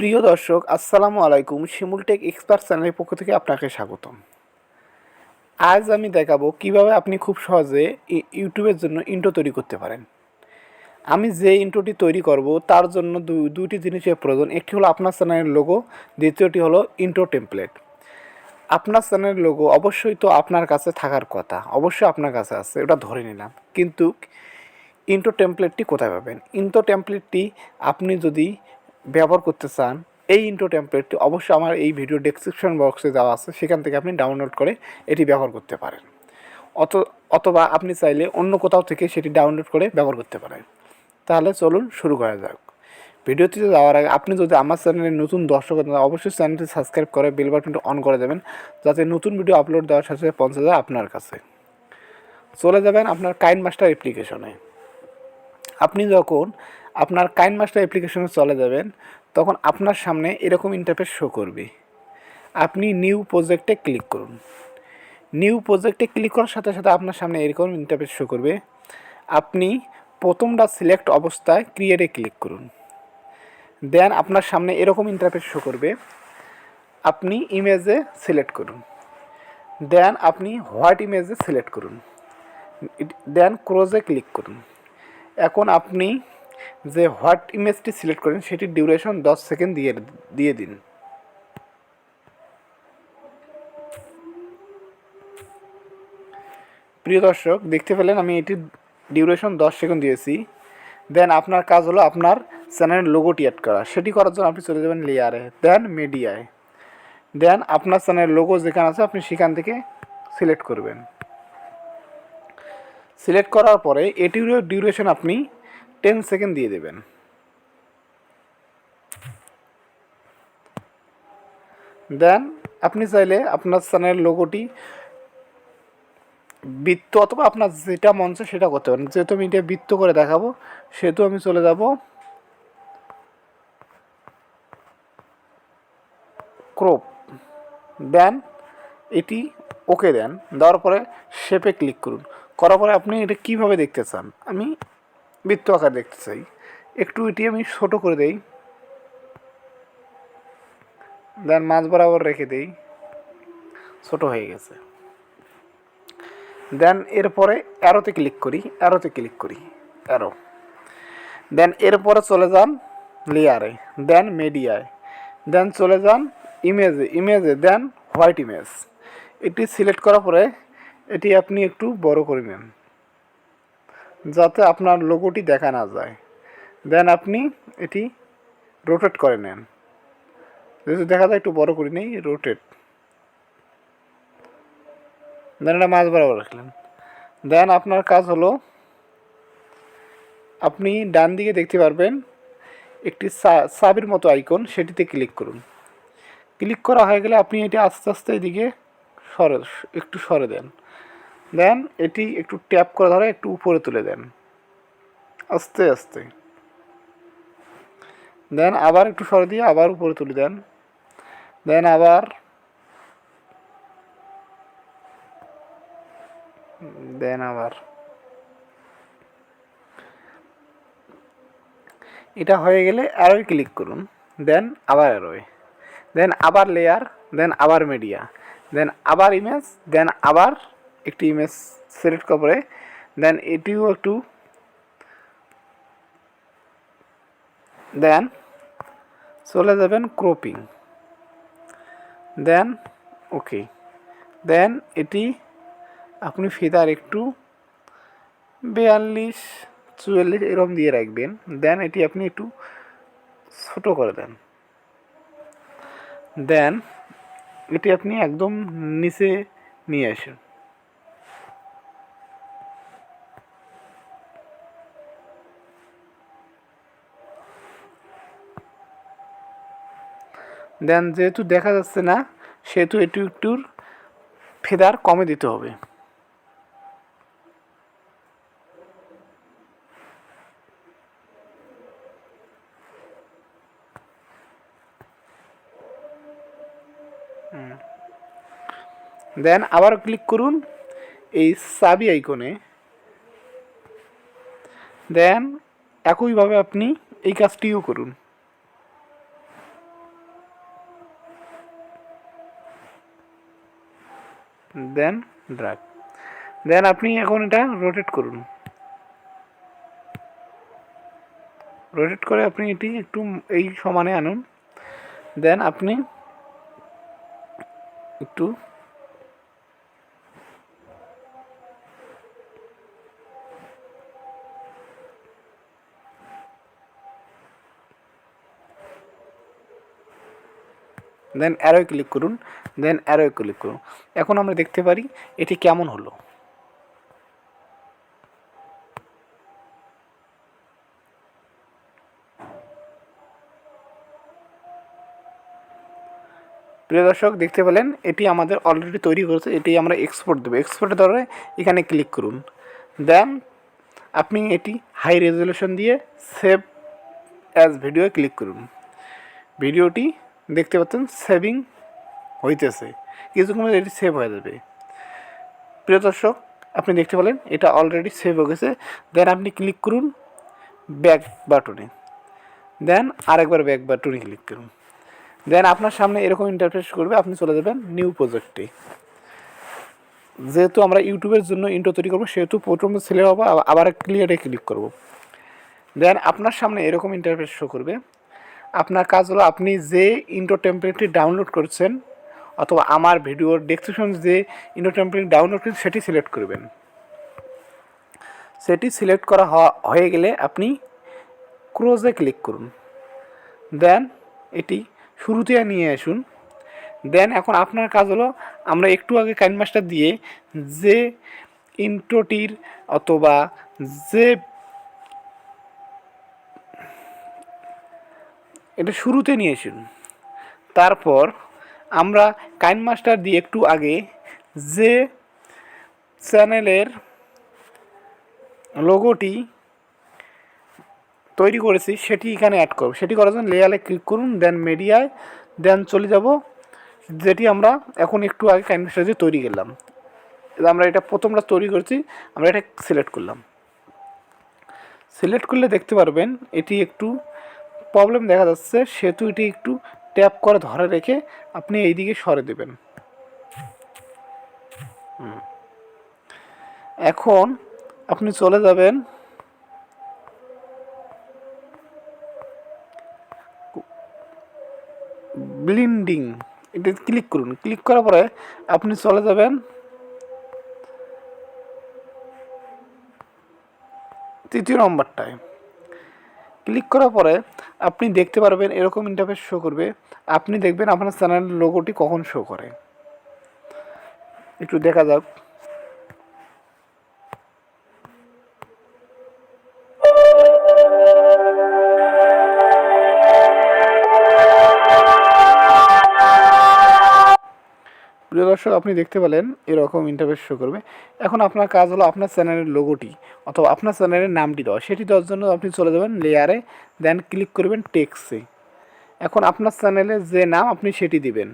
প্রিয় দর্শক, আসসালামু আলাইকুম। শিমুল টেক এক্সপার্ট চ্যানেলের পক্ষ থেকে আপনাকে স্বাগতম। আজ আমি দেখাবো কিভাবে আপনি খুব সহজে ইউটিউবের জন্য ইন্ট্রো তৈরি করতে পারেন। আমি যে ইন্ট্রোটি তৈরি করব তার জন্য দুইটি জিনিসের প্রয়োজন। একটি হলো আপনার চ্যানেলের লোগো, দ্বিতীয়টি হলো ইন্ট্রো টেমপ্লেট। আপনার চ্যানেলের লোগো অবশ্যই তো আপনার কাছে থাকার কথা, অবশ্যই আপনার কাছে আছে, ওটা ধরে নিলাম। কিন্তু ইন্ট্রো টেমপ্লেটটি কোথায় পাবেন? ইন্ট্রো টেমপ্লেটটি আপনি যদি ব্যবহার করতে চান, এই ইন্ট্রো টেমপ্লেটটি অবশ্যই আমার এই ভিডিও ডেসক্রিপশন বক্সে দেওয়া আছে, সেখান থেকে আপনি ডাউনলোড করে এটি ব্যবহার করতে পারেন। অথবা আপনি চাইলে অন্য কোথাও থেকে সেটি ডাউনলোড করে ব্যবহার করতে পারেন। তাহলে চলুন শুরু করা যাক। ভিডিওটিতে যাওয়ার আগে আপনি যদি আমার চ্যানেলের নতুন দর্শক হন, অবশ্যই চ্যানেলটি সাবস্ক্রাইব করে বেল বাটনটি অন করে দেবেন, যাতে নতুন ভিডিও আপলোড দেওয়ার সাথে সাথে পৌঁছে যায় আপনার কাছে। চলে যাবেন আপনার কাইনমাস্টার অ্যাপ্লিকেশনে। আপনি যখন আপনার কাইনমাস্টার অ্যাপ্লিকেশনে চলে যাবেন, তখন আপনার সামনে এরকম ইন্টারফেস শো করবে। আপনি নিউ প্রজেক্টে ক্লিক করুন। নিউ প্রজেক্টে ক্লিক করার সাথে সাথে আপনার সামনে এরকম ইন্টারফেস শো করবে। আপনি প্রথমটা সিলেক্ট অবস্থায় ক্রিয়েটে ক্লিক করুন। দেন আপনার সামনে এরকম ইন্টারফেস শো করবে। আপনি ইমেজে সিলেক্ট করুন। দেন আপনি হোয়াইট ইমেজে সিলেক্ট করুন। দেন ক্রোজে ক্লিক করুন। এখন আপনি যে হোয়াইট ইমেজটি সিলেক্ট করেন সেটির ডিউরেশন 10 সেকেন্ড দিয়ে দিন। প্রিয় দর্শক, দেখতে পেলেন আমি এটির ডিউরেশন 10 সেকেন্ড দিয়েছি। দেন আপনার কাজ হলো আপনার চ্যানেলের লোগোটি অ্যাড করা। সেটি করার জন্য আপনি চলে যাবেন লেয়ারে, দেন মিডিয়ায়। দেন আপনার চ্যানেলের লোগো যেখানে আছে আপনি সেখান থেকে সিলেক্ট করবেন। সিলেক্ট করার পরে এটির ডিউরেশন আপনি 10 সেকেন্ড দিয়ে দেবেন। দেন আপনি চাইলে আপনার চ্যানেলের লোগোটি বৃত্ত অথবা আপনার যেটা মন চায় সেটা করতে পারেন। যেহেতু আমি এটা বৃত্ত করে দেখাবো, সেহেতু আমি চলে যাব ক্রপ। দেন এটি ওকে দেন, দেওয়ার পরে শেপে ক্লিক করুন। করার পরে আপনি এটা কীভাবে দেখতে চান? আমি বৃত্ত আকার দেখতে চাই, একটু এটি আমি ছোটো করে দেই। দেন মাঝ বরাবর রেখে দেই, ছোটো হয়ে গেছে। দেন এরপরে অ্যারোতে ক্লিক করি, অ্যারো। দেন এরপরে চলে যান লেয়ারে, দেন মিডিয়ায়, দেন চলে যান ইমেজে, দেন হোয়াইট ইমেজ। এটি সিলেক্ট করার পরে এটি আপনি একটু বড় করে নেন, যাতে আপনার লোগোটি দেখা না যায়। দেন আপনি এটি রোটেট করে নেন, যেহেতু দেখা যায় একটু বড় করে নেই, রোটেট। দেন এটা মাঝ বরাবর রাখলেন। দেন আপনার কাজ হলো, আপনি ডান দিকে দেখতে পারবেন একটি সাবির মতো আইকন, সেটিতে ক্লিক করুন। ক্লিক করা হয়ে গেলে আপনি এটি আস্তে আস্তে এদিকে একটু সরে দেন। দেন এটি একটু ট্যাপ করে ধরে একটু উপরে তুলে দেন আস্তে আস্তে। দেন আবার একটু সরে দিয়ে আবার উপরে তুলে দেন। দেন আবার এটা হয়ে গেলে অ্যারোয় ক্লিক করুন। দেন আবার অ্যারোয়, দেন আবার লেয়ার, দেন আবার মিডিয়া, দেন আবার ইমেজ, দেন আবার একটি ইমেজ সিলেক্ট করে দেন এটিও একটু, দেন চলে যাবেন ক্রপিং, দেন ওকে। দেন এটি আপনি ফিদার একটু 42-44 এরকম দিয়ে রাখবেন। দেন এটি আপনি একটু ছোটো করে দেন। দেন এটি আপনি একদম নিচে নিয়ে আসুন। দেন যেহেতু দেখা যাচ্ছে না, সেহেতু একটু ফেদার কমে দিতে হবে। দেন আবার ক্লিক করুন এই চাবি আইকনে। দেন একইভাবে আপনি এই কাজটিও করুন। দেন ড্র্যাগ, দেন আপনি এখন এটা রোটেট করুন। রোটেট করে আপনি এটি একটু এই সমানে আনুন। দেন আপনি একটু দেন অ্যারোয় ক্লিক করুন, দেন অ্যারোয় ক্লিক করুন। এখন আমরা দেখতে পারি এটি কেমন হলো। প্রিয় দর্শক দেখতে পেলেন এটি আমাদের অলরেডি তৈরি করেছে। এটি আমরা এক্সপোর্ট দেবো। এক্সপোর্টের ধরে এখানে ক্লিক করুন। দেন আপনি এটি হাই রেজলিউশন দিয়ে সেভ অ্যাজ ভিডিও ক্লিক করুন। ভিডিওটি দেখতে পাচ্ছেন সেভিং হইতেছে, কিছুক্ষণ এটি সেভ হয়ে যাবে। প্রিয় দর্শক আপনি দেখতে পেলেন এটা অলরেডি সেভ হয়ে গেছে। দেন আপনি ক্লিক করুন ব্যাক বাটনে, দেন আরেকবার ব্যাক বাটনে ক্লিক করুন। দেন আপনার সামনে এরকম ইন্টারফেস করবে, আপনি চলে যাবেন নিউ প্রজেক্টে। যেহেতু আমরা ইউটিউবের জন্য ইন্ট্রো তৈরি করবো সেহেতু প্রথমে সিলেক্ট হবো, আবার ক্লিয়ারে ক্লিক করব। দেন আপনার সামনে এরকম ইন্টারফেস শো করবে। আপনার কাজ হলো আপনি যে ইন্ট্রো টেমপ্লেটটি ডাউনলোড করছেন অথবা আমার ভিডিওর ডেসক্রিপশন যে ইন্ট্রো টেমপ্লেট ডাউনলোড করছেন সেটি সিলেক্ট করবেন। সেটি সিলেক্ট করা হয়ে গেলে আপনি ক্লোজে ক্লিক করুন। দেন এটি শুরুতে নিয়ে আসুন। দেন এখন আপনার কাজ হলো আমরা একটু আগে কাইনমাস্টার দিয়ে যে ইন্ট্রোটির অথবা যে এটা শুরুতে নিয়ে আসুন। তারপর আমরা কাইনমাস্টার দিয়ে একটু আগে যে চ্যানেলের লোগোটি তৈরি করেছি সেটি এখানে অ্যাড করব। সেটি করার জন্য লেয়ারে ক্লিক করুন, দেন মিডিয়ায়, দেন চলে যাব যেটি আমরা এখন একটু আগে কাইনমাস্টার দিয়ে তৈরি করলাম। আমরা এটা প্রথমটা তৈরি করেছি, আমরা এটা সিলেক্ট করলাম। সিলেক্ট করলে দেখতে পারবেন এটি একটু প্রবলেম দেখা যাচ্ছে, সেহেতু এটি একটু ট্যাপ করে ধরে রেখে আপনি এই দিকে সরে দেবেন। এখন আপনি চলে যাবেন ব্লিন্ডিং, এটা ক্লিক করুন। ক্লিক করার পরে আপনি চলে যাবেন তৃতীয় নম্বরটায়। ক্লিক করার পরে আপনি দেখতে পারবেন এরকম ইন্টারফেস শো করবে। আপনি দেখবেন আপনার চ্যানেলের লোগোটি কখন শো করে, একটু দেখা যাক। প্রিয় দর্শক আপনি দেখতে পেলেন এরকম ইন্টারফেস শো করবে। এখন আপনার কাজ হলো আপনার চ্যানেলের লোগোটি অথবা আপনার চ্যানেলের নামটি দেওয়া। সেটি দেওয়ার জন্য আপনি চলে যাবেন লেয়ারে, দেন ক্লিক করবেন টেক্সটে। এখন আপনার চ্যানেলের যে নাম আপনি সেটি দিবেন।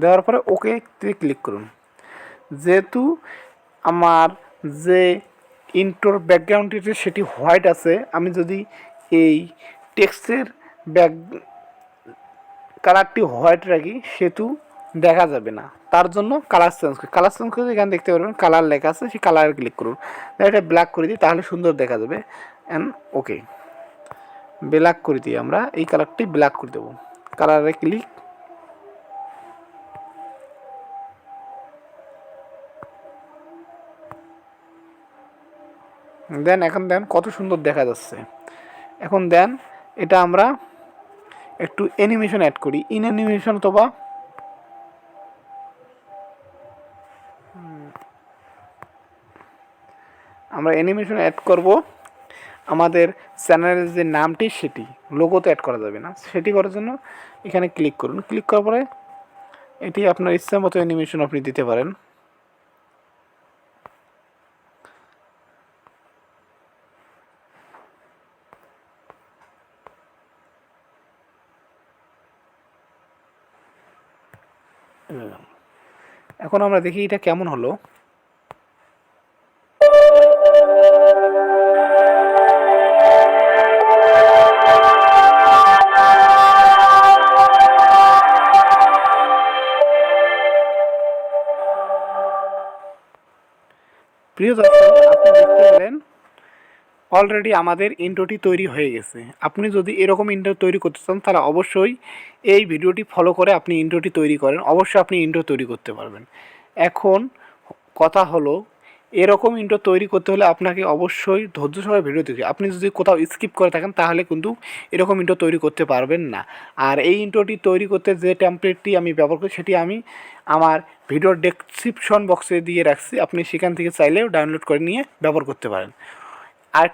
দেওয়ার পরে ওকে ক্লিক করুন। যেহেতু আমার যে ইন্ট্রোর ব্যাকগ্রাউন্ডটিতে সেটি হোয়াইট আছে, আমি যদি এই টেক্সটের ব্যাক কালারটি হোয়াইট রাখি সেহেতু দেখা যাবে না। তার জন্য কালার চেঞ্জ করি। কালার চেঞ্জ করে এখানে দেখতে পারবেন কালার লেখা আছে, সেই কালারে ক্লিক করুন। এটা ব্ল্যাক করে দিই, তাহলে সুন্দর দেখা যাবে। অ্যান্ড ওকে ব্ল্যাক করে দিই, আমরা এই কালারটি ব্ল্যাক করে দেবো। কালারে ক্লিক, দেন এখন দেন কত সুন্দর দেখা যাচ্ছে। এখন দেন এটা আমরা একটু অ্যানিমেশন অ্যাড করি। ইন অ্যানিমেশন অথবা আমরা অ্যানিমেশন অ্যাড করব আমাদের চ্যানেলের যে নামটি সেটি, লোগোতে অ্যাড করা যাবে না। সেটি করার জন্য এখানে ক্লিক করুন। ক্লিক করার পরে এটি আপনার ইচ্ছা মতো অ্যানিমেশন আপনি দিতে পারেন। এখন আমরা দেখি এটা কেমন হলো। প্রিয় দর্শক, আপনি দেখতে পেলেন অলরেডি আমাদের ইন্ট্রোটি তৈরি হয়ে গেছে। আপনি যদি এরকম ইন্ট্রো তৈরি করতে চান তাহলে অবশ্যই এই ভিডিওটি ফলো করে আপনি ইন্ট্রোটি তৈরি করেন, অবশ্যই আপনি ইন্ট্রো তৈরি করতে পারবেন। এখন কথা হলো, এরকম ইন্ট্রো তৈরি করতে হলে আপনাকে অবশ্যই ধৈর্য সহকারে ভিডিও দেখতে হবে। আপনি যদি কোথাও স্কিপ করে থাকেন তাহলে কিন্তু এরকম ইন্ট্রো তৈরি করতে পারবেন না। আর এই ইন্ট্রোটি তৈরি করতে যে টেমপ্লেটটি আমি ব্যবহার করি সেটি আমি আমার ভিডিওর ডেসক্রিপশন বক্সে দিয়ে রাখছি, আপনি সেখান থেকে চাইলেও ডাউনলোড করে নিয়ে ব্যবহার করতে পারেন। আর